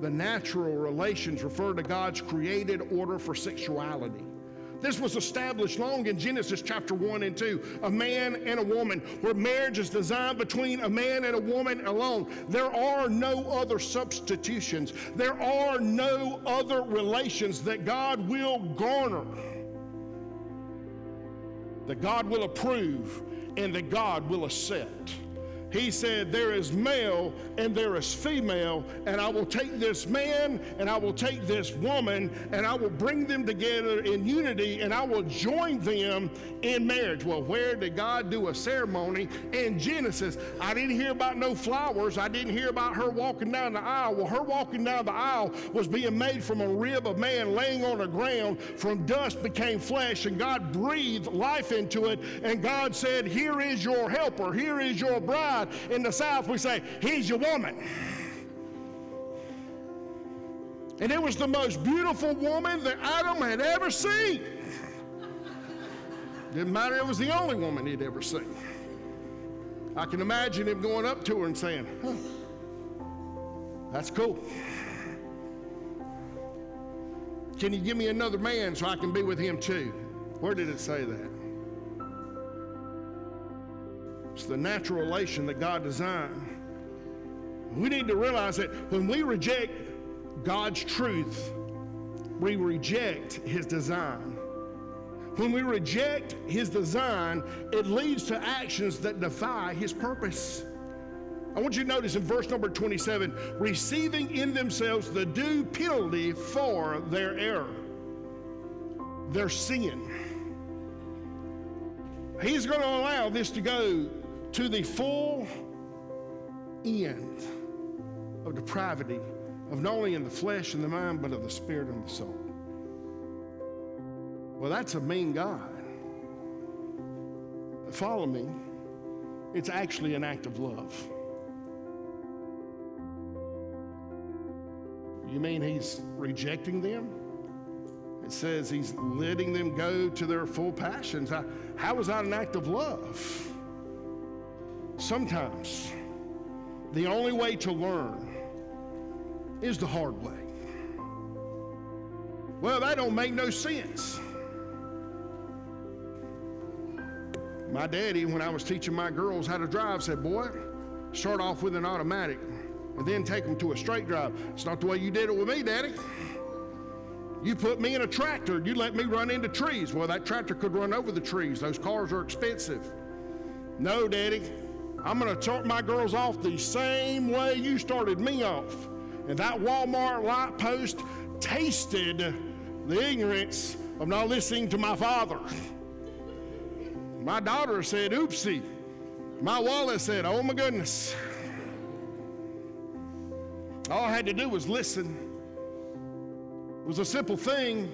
The natural relations refer to God's created order for sexuality. This was established long in Genesis chapter 1 and 2, a man and a woman, where marriage is designed between a man and a woman alone. There are no other substitutions. There are no other relations that God will garner, that God will approve, and that God will accept. He said, there is male and there is female, and I will take this man and I will take this woman and I will bring them together in unity and I will join them in marriage. Well, where did God do a ceremony? In Genesis. I didn't hear about no flowers. I didn't hear about her walking down the aisle. Well, her walking down the aisle was being made from a rib of man laying on the ground. From dust became flesh, and God breathed life into it, and God said, here is your helper, here is your bride. In the South, we say, here's your woman. And it was the most beautiful woman that Adam had ever seen. Didn't matter, it was the only woman he'd ever seen. I can imagine him going up to her and saying, that's cool. Can you give me another man so I can be with him too? Where did it say that? It's the natural relation that God designed. We need to realize that when we reject God's truth, we reject His design. When we reject His design, it leads to actions that defy His purpose. I want you to notice in verse number 27, receiving in themselves the due penalty for their error, their sin. He's going to allow this to go to the full end of depravity, of not only in the flesh and the mind, but of the spirit and the soul. Well, that's a mean God. Follow me. It's actually an act of love. You mean He's rejecting them? It says He's letting them go to their full passions. How is that an act of love? Sometimes the only way to learn is the hard way. Well, that don't make no sense. My daddy, when I was teaching my girls how to drive, said, boy, start off with an automatic and then take them to a straight drive. It's not the way you did it with me, Daddy. You put me in a tractor and you let me run into trees. Well, that tractor could run over the trees. Those cars are expensive. No, Daddy. I'm going to start my girls off the same way you started me off. And that Walmart light post tasted the ignorance of not listening to my father. My daughter said, oopsie. My wallet said, oh my goodness. All I had to do was listen. It was a simple thing.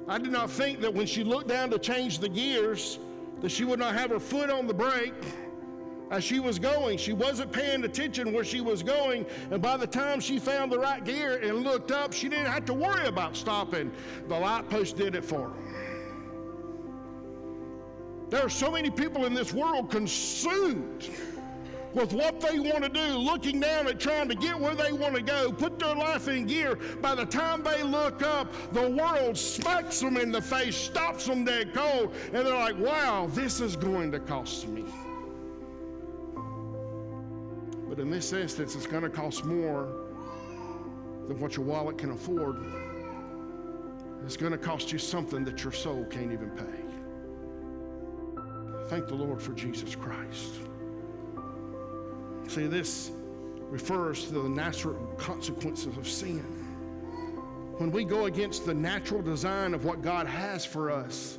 I did not think that when she looked down to change the gears, that she would not have her foot on the brake. As she was going, she wasn't paying attention where she was going, and by the time she found the right gear and looked up, she didn't have to worry about stopping. The light post did it for her. There are so many people in this world consumed with what they want to do, looking down at trying to get where they want to go, put their life in gear. By the time they look up, the world smacks them in the face, stops them dead cold, and they're like, wow, this is going to cost me. But in this instance, it's going to cost more than what your wallet can afford. It's going to cost you something that your soul can't even pay. Thank the Lord for Jesus Christ. See, this refers to the natural consequences of sin. When we go against the natural design of what God has for us,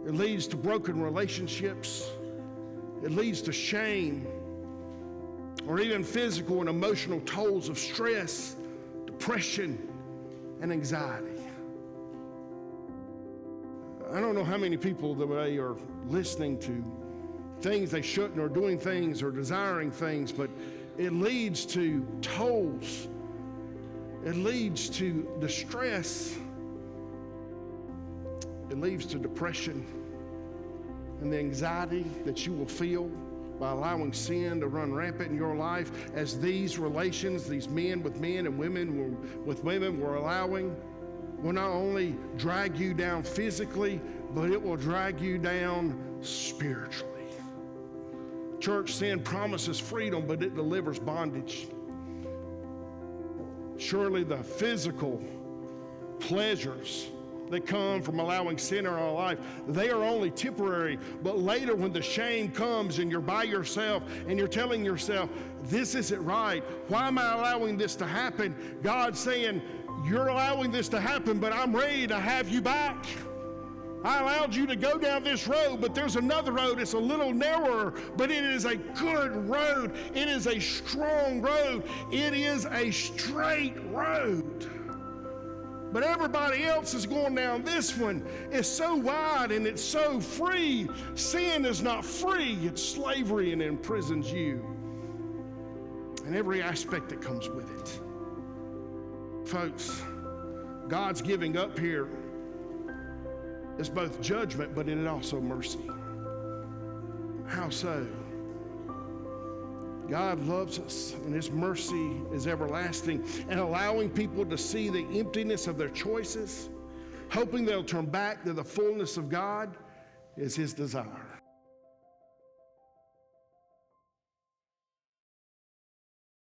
it leads to broken relationships. It leads to shame, or even physical and emotional tolls of stress, depression, and anxiety. I don't know how many people today are listening to things they shouldn't, or doing things or desiring things, but it leads to tolls. It leads to distress. It leads to depression and the anxiety that you will feel by allowing sin to run rampant in your life, as these relations, these men with men and women with women, were allowing, will not only drag you down physically, but it will drag you down spiritually. Church, sin promises freedom, but it delivers bondage. Surely the physical pleasures that come from allowing sin in our life, they are only temporary. But later, when the shame comes and you're by yourself and you're telling yourself, this isn't right, why am I allowing this to happen? God's saying, you're allowing this to happen, but I'm ready to have you back. I allowed you to go down this road, but there's another road. It's a little narrower, but it is a good road. It is a strong road. It is a straight road. But everybody else is going down this one. It's so wide and it's so free. Sin is not free. It's slavery, and it imprisons you and every aspect that comes with it. Folks, God's giving up here is both judgment, but it is also mercy. How so? God loves us, and His mercy is everlasting, and allowing people to see the emptiness of their choices, hoping they'll turn back to the fullness of God, is His desire.